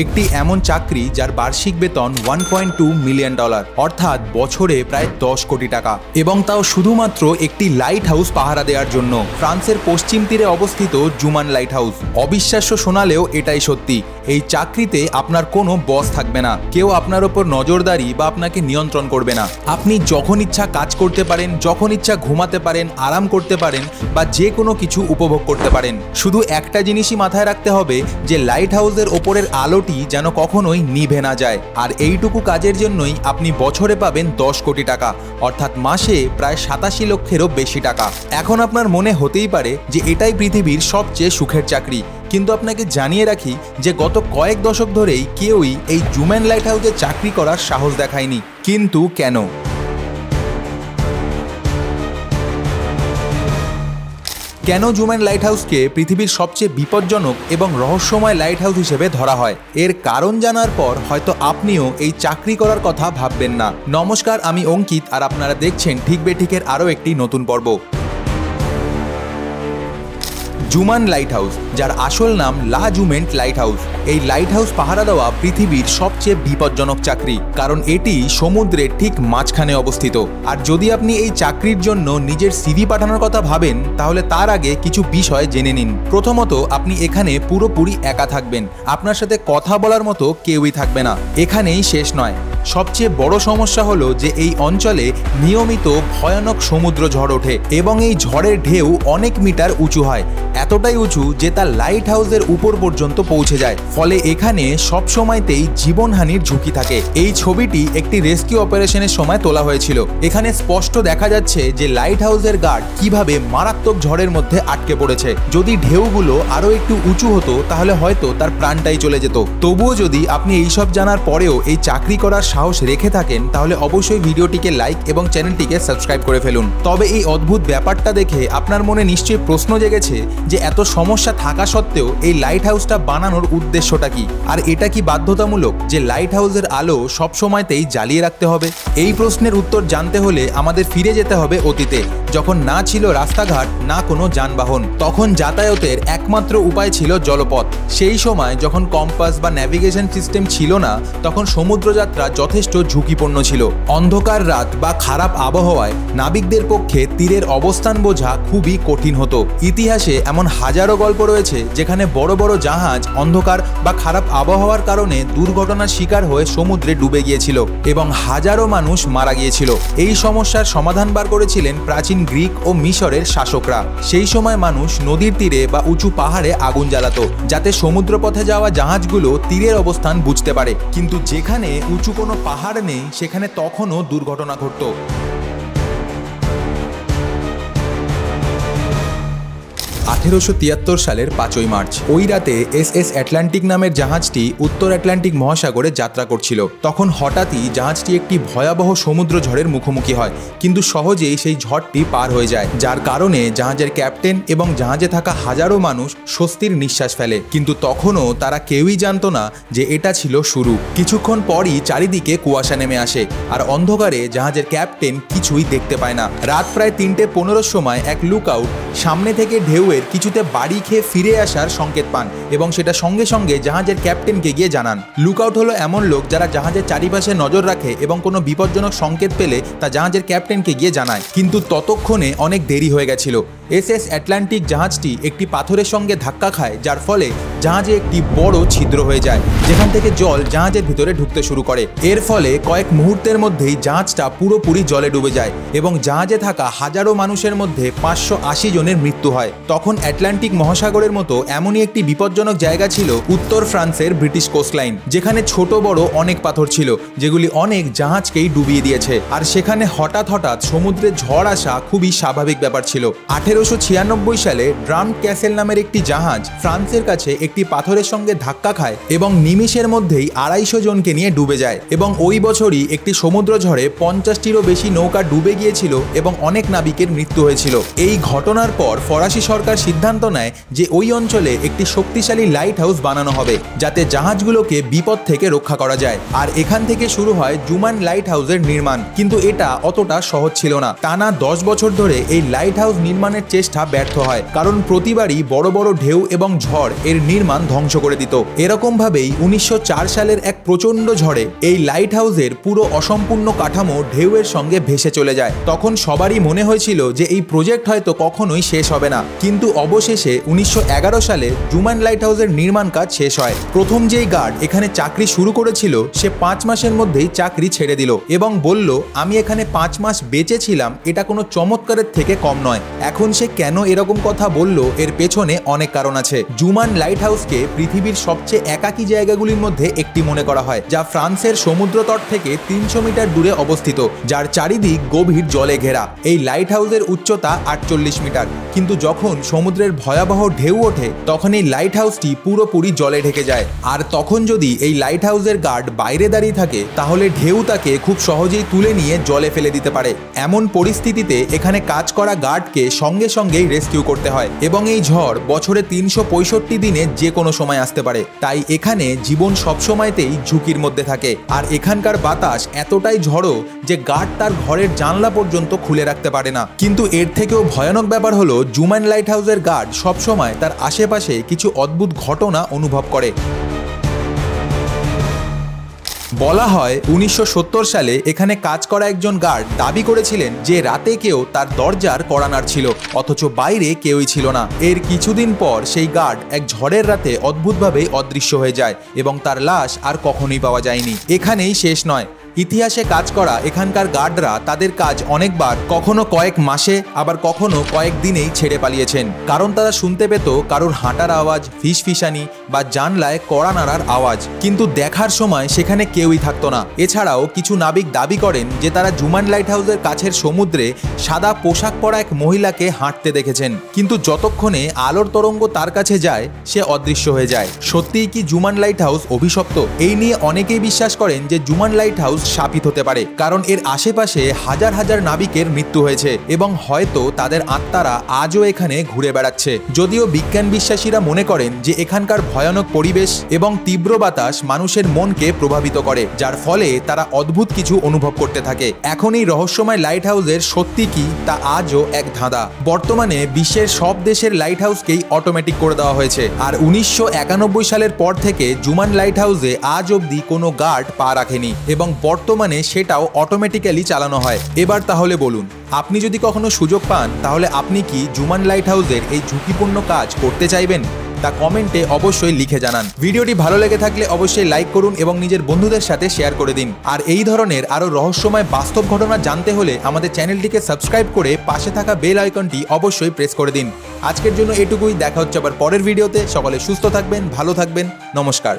একটি এমন চাকরি যার বার্ষিক বেতন $1.2 মিলিয়ন, অর্থাৎ বছরে প্রায় 10 কোটি টাকা, এবং তাও শুধুমাত্র একটি লাইট হাউস পাহারা দেওয়ার জন্য। ফ্রান্সের পশ্চিম তীরে অবস্থিত জুমান লাইট হাউস। অবিশ্বাস্য শোনালেও এটাই সত্যি। এই চাকরিতে আপনার কোনো বস থাকবে না, কেউ আপনার ওপর নজরদারি বা আপনাকে নিয়ন্ত্রণ করবে না। আপনি যখন ইচ্ছা কাজ করতে পারেন, যখন ইচ্ছা ঘুমাতে পারেন, আরাম করতে পারেন বা যে কোনো কিছু উপভোগ করতে পারেন। শুধু একটা জিনিসই মাথায় রাখতে হবে যে লাইট হাউসের ওপরের আলোটি যেন কখনোই নিভে না যায়। আর এইটুকু কাজের জন্যই আপনি বছরে পাবেন 10 কোটি টাকা, অর্থাৎ মাসে প্রায় 87 লক্ষেরও বেশি টাকা। এখন আপনার মনে হতেই পারে যে এটাই পৃথিবীর সবচেয়ে সুখের চাকরি, কিন্তু আপনাকে জানিয়ে রাখি যে গত কয়েক দশক ধরেই কেউই এই জুমান লাইট হাউসে চাকরি করার সাহস দেখায়নি। কিন্তু কেন? কেন জুমান লাইট হাউসকে পৃথিবীর সবচেয়ে বিপজ্জনক এবং রহস্যময় লাইট হাউস হিসেবে ধরা হয়, এর কারণ জানার পর হয়তো আপনিও এই চাকরি করার কথা ভাববেন না। নমস্কার, আমি অঙ্কিত, আর আপনারা দেখছেন ঠিক বেঠিকের আরও একটি নতুন পর্ব। জুমান লাইট হাউস, যার আসল নাম লা জুমেন্ট লাইট হাউস। এই লাইট হাউস পাহারা দেওয়া পৃথিবীর সবচেয়ে বিপজ্জনক চাকরি, কারণ এটি সমুদ্রের ঠিক মাঝখানে অবস্থিত। আর যদি আপনি এই চাকরির জন্য নিজের সিভি পাঠানোর কথা ভাবেন, তাহলে তার আগে কিছু বিষয় জেনে নিন। প্রথমত, আপনি এখানে পুরোপুরি একা থাকবেন। আপনার সাথে কথা বলার মতো কেউই থাকবে না। এখানেই শেষ নয়, সবচেয়ে বড় সমস্যা হলো যে এই অঞ্চলে নিয়মিত ভয়ানক সমুদ্র ঝড় ওঠে, এবং এই ঝড়ের ঢেউ অনেক মিটার উঁচু হয়, এতটাই উঁচু যে তা লাইট হাউসের উপর পর্যন্ত পৌঁছে যায়। ফলে এখানে সবসময়তেই জীবনহানির ঝুঁকি থাকে। এই ছবিটি একটি রেস্কিউ অপারেশনের সময় তোলা হয়েছিল। এখানে স্পষ্ট দেখা যাচ্ছে যে লাইট হাউসের গার্ড কিভাবে মারাত্মক ঝড়ের মধ্যে আটকে পড়েছে। যদি ঢেউগুলো আরো একটু উঁচু হতো তাহলে হয়তো তার প্রাণটাই চলে যেত। তবুও যদি আপনি এইসব জানার পরেও এই চাকরি করার সাহস রেখে থাকেন, তাহলে অবশ্যই ভিডিওটিকে লাইক এবং চ্যানেলটিকে সাবস্ক্রাইব করে ফেলুন। তবে এই অদ্ভুত ব্যাপারটা দেখে আপনার মনে নিশ্চয়ই প্রশ্ন জেগেছে যে এত সমস্যা থাকা সত্ত্বেও এই লাইট হাউসটা বানানোর উদ্দেশ্যটা কি? আর এটা কি বাধ্যতামূলক যে লাইট হাউসের আলো সব সময়তেই জ্বালিয়ে রাখতে হবে? এই প্রশ্নের উত্তর জানতে হলে আমাদের ফিরে যেতে হবে অতীতে, যখন না ছিল রাস্তাঘাট, না কোনো যানবাহন। তখন যাতায়াতের একমাত্র উপায় ছিল জলপথ। সেই সময় যখন কম্পাস বা ন্যাভিগেশন সিস্টেম ছিল না, তখন সমুদ্রযাত্রা যথেষ্ট ঝুঁকিপূর্ণ ছিল। অন্ধকার রাত বা খারাপ আবহাওয়ায় নাবিকদের পক্ষে তীরের অবস্থান বোঝা খুবই কঠিন হতো। ইতিহাসে এমন হাজারো গল্প রয়েছে যেখানে বড় বড় জাহাজ অন্ধকার বা খারাপ আবহাওয়ার কারণে দুর্ঘটনার শিকার হয়ে সমুদ্রে ডুবে গিয়েছিল এবং হাজারো মানুষ মারা গিয়েছিল। এই সমস্যার সমাধান বার করেছিলেন প্রাচীন গ্রিক ও মিশরের শাসকরা। সেই সময় মানুষ নদীর তীরে বা উঁচু পাহাড়ে আগুন জ্বালাতো, যাতে সমুদ্রপথে যাওয়া জাহাজগুলো তীরের অবস্থান বুঝতে পারে। কিন্তু যেখানে উঁচু কোনো পাহাড় নেই, সেখানে তখনও দুর্ঘটনা ঘটতো। 1873 সালের 5ই মার্চ ওই রাতে SS অ্যাটলান্টিক নামের জাহাজটি উত্তর আটলান্টিক মহাসাগরে যাত্রা করছিল। তখন হঠাৎই জাহাজটি একটি ভয়াবহ সমুদ্র ঝড়ের মুখোমুখি হয়, কিন্তু সহজেই সেই ঝড়টি পার হয়ে যায়, যার কারণে জাহাজের ক্যাপ্টেন এবং জাহাজে থাকা হাজারো মানুষ স্বস্তির নিঃশ্বাস ফেলে। কিন্তু তখনও তারা কেউই জানতো না যে এটা ছিল শুরু। কিছুক্ষণ পরই চারিদিকে কুয়াশা নেমে আসে, আর অন্ধকারে জাহাজের ক্যাপ্টেন কিছুই দেখতে পায় না। রাত প্রায় 3:15 সময় এক লুকআউট সামনে থেকে ঢেউয়ের কিছুতে বাড়ি খেয়ে ফিরে আসার সংকেত পান, এবং সেটা সঙ্গে সঙ্গে জাহাজের ক্যাপ্টেনকে গিয়ে জানান। লুকআউট হলো এমন লোক যারা জাহাজের চারিপাশে নজর রাখে এবং কোনো বিপজ্জনক সংকেত পেলে তা জাহাজের ক্যাপ্টেনকে গিয়ে জানায়। কিন্তু ততক্ষণে অনেক দেরি হয়ে গেছিল। SS অ্যাটলান্টিক জাহাজটি একটি পাথরের সঙ্গে ধাক্কা খায়, যার ফলে জাহাজে একটি বড় ছিদ্র হয়ে যায়, যেখান থেকে জল জাহাজের ভিতরে ঢুকতে শুরু করে। এর ফলে কয়েক মুহূর্তের মধ্যেই জাহাজটা পুরোপুরি জলে ডুবে যায় এবং জাহাজে থাকা হাজারো মানুষের মধ্যে 580 জনের মৃত্যু হয়। তখন আটলান্টিক মহাসাগরের মতো এমনই একটি বিপজ্জনক জায়গা ছিল উত্তর ফ্রান্সের ব্রিটিশ কোস্টলাইন, যেখানে ছোট বড় অনেক পাথর ছিল যেগুলি অনেক জাহাজকেই ডুবিয়ে দিয়েছে। আর সেখানে হঠাৎ সমুদ্রে ঝড় আসা খুবই স্বাভাবিক ব্যাপার ছিল। 1896 সালে ড্রাম ক্যাসেল নামের একটি জাহাজ ফ্রান্সের কাছে একটি পাথরের সঙ্গে ধাক্কা খায় এবং নিমিষের মধ্যেই 250 জনকে নিয়ে ডুবে যায়। এবং ওই বছরই একটি সমুদ্র ঝড়ে 50টিরও বেশি নৌকা ডুবে গিয়েছিল এবং অনেক নাবিকের মৃত্যু হয়েছিল। এই ঘটনার পর ফরাসি সরকার সিদ্ধান্ত নেয় যে ওই অঞ্চলে একটি শক্তিশালী লাইট হাউস বানানো হবে যাতে জাহাজগুলোকে বিপদ থেকে রক্ষা করা যায়। আর এখান থেকে শুরু হয় জুমান লাইট হাউসের নির্মাণ। কিন্তু এটা অতটা সহজ ছিল না। টানা 10 বছর ধরে এই লাইট হাউস নির্মাণের চেষ্টা ব্যর্থ হয়, কারণ প্রতিবারই বড় বড় ঢেউ এবং ঝড় এর নির্মাণ ধ্বংস করে দিত। এরকম ভাবেই 1904 সালের এক প্রচন্ড ঝড়ে এই লাইট হাউসের পুরো অসম্পূর্ণ কাঠামো ঢেউয়ের সঙ্গে ভেসে চলে যায়। তখন সবারই মনে হয়েছিল যে এই প্রজেক্ট হয়তো কখনোই শেষ হবে না। কিন্তু অবশেষে 1911 সালে জুমান লাইট হাউসের নির্মাণ কাজ শেষ হয়। প্রথম যেই গার্ড এখানে চাকরি শুরু করেছিল সে 5 মাসের মধ্যেই চাকরি ছেড়ে দিল এবং বলল, আমি এখানে 5 মাস বেঁচে ছিলাম, এটা কোনো চমৎকারের থেকে কম নয়। এখন সে কেন এরকম কথা বলল এর পেছনে অনেক কারণ আছে। জুমান লাইট হাউসকে পৃথিবীর সবচেয়ে একাকী জায়গাগুলির মধ্যে একটি মনে করা হয়, যা ফ্রান্সের সমুদ্রতট থেকে 300 মিটার দূরে অবস্থিত, যার চারিদিক গভীর জলে ঘেরা। এই লাইট হাউসের উচ্চতা 48 মিটার। কিন্তু যখন সমুদ্রের ভয়াবহ ঢেউ ওঠে তখন এই লাইট হাউসটি পুরোপুরি জলে ঢেকে যায়। আর তখন যদি এই লাইট হাউসের গার্ড বাইরে দাঁড়িয়ে থাকে তাহলে ঢেউ তাকে খুব সহজেই তুলে নিয়ে জলে ফেলে দিতে পারে। এমন পরিস্থিতিতে এখানে কাজ করা গার্ডকে সঙ্গে সঙ্গেই রেস্কিউ করতে হয় এবং এই ঝড় বছরে 365 দিনে যে কোনো সময় আসতে পারে। তাই এখানে জীবন সবসময়তেই ঝুঁকির মধ্যে থাকে। আর এখানকার বাতাস এতটাই ঝড়ো যে গার্ড তার ঘরের জানলা পর্যন্ত খুলে রাখতে পারে না। কিন্তু এর থেকেও ভয়ানক ব্যাপার হলো জুমান লাইট হাউসের গার্ড সবসময় তার আশেপাশে কিছু অদ্ভুত ঘটনা অনুভব করে। বলা হয় 1970 সালে এখানে কাজ করা একজন গার্ড দাবি করেছিলেন যে রাতে কেউ তার দরজার কড়া নাড়ছিল, অথচ বাইরে কেউই ছিল না। এর কিছুদিন পর সেই গার্ড এক ঝড়ের রাতে অদ্ভুতভাবে অদৃশ্য হয়ে যায় এবং তার লাশ আর কখনোই পাওয়া যায়নি। এখানেই শেষ নয়। ইতিহাসে কাজ করা এখানকার গার্ডরা তাদের কাজ অনেকবার কখনো কয়েক মাসে আবার কখনো কয়েক দিনেই ছেড়ে পালিয়েছেন, কারণ তারা শুনতে পেত কারোর হাঁটার আওয়াজ, ফিসফিসানি বা জানলায় কড়া নাড়ার আওয়াজ, কিন্তু দেখার সময় সেখানে কেউই থাকতো না। এছাড়াও কিছু নাবিক দাবি করেন যে তারা জুমান লাইট হাউসের কাছের সমুদ্রে সাদা পোশাক পরা এক মহিলাকে হাঁটতে দেখেছেন, কিন্তু যতক্ষণে আলোর তরঙ্গ তার কাছে যায় সে অদৃশ্য হয়ে যায়। সত্যিই কি জুমান লাইট হাউস অভিশপ্ত? এই নিয়ে অনেকেই বিশ্বাস করেন যে জুমান লাইট হাউস শাপিত হতে পারে, কারণ এর আশেপাশে হাজার হাজার নাবিকের মৃত্যু হয়েছে এবং হয়তো তাদের আত্মারা আজও এখানে ঘুরে বেড়াচ্ছে। যদিও বিজ্ঞান বিশ্বাসীরা মনে করেন যে এখানকার ভয়ানক পরিবেশ এবং তীব্র বাতাস মানুষের মনকে প্রভাবিত করে, যার ফলে তারা অদ্ভুত কিছু অনুভব করতে থাকে। এখন এই রহস্যময় লাইট হাউসের সত্যি কি তা আজও এক ধাঁধা। বর্তমানে বিশ্বের সব দেশের লাইট হাউসকেই অটোমেটিক করে দেওয়া হয়েছে, আর 1991 সালের পর থেকে জুমান লাইট হাউসে আজ অব্দি কোনো গার্ড পা রাখেনি এবং বর্তমানে সেটাও অটোমেটিক্যালি চালানো হয়। এবার তাহলে বলুন, আপনি যদি কখনো সুযোগ পান তাহলে আপনি কি জুমান লাইট হাউসের এই ঝুঁকিপূর্ণ কাজ করতে চাইবেন? তা কমেন্টে অবশ্যই লিখে জানান। ভিডিওটি ভালো লেগে থাকলে অবশ্যই লাইক করুন এবং নিজের বন্ধুদের সাথে শেয়ার করে দিন। আর এই ধরনের আরও রহস্যময় বাস্তব ঘটনা জানতে হলে আমাদের চ্যানেলটিকে সাবস্ক্রাইব করে পাশে থাকা বেল আইকনটি অবশ্যই প্রেস করে দিন। আজকের জন্য এটুকুই। দেখা হচ্ছে আবার পরের ভিডিওতে। সকলে সুস্থ থাকবেন, ভালো থাকবেন। নমস্কার।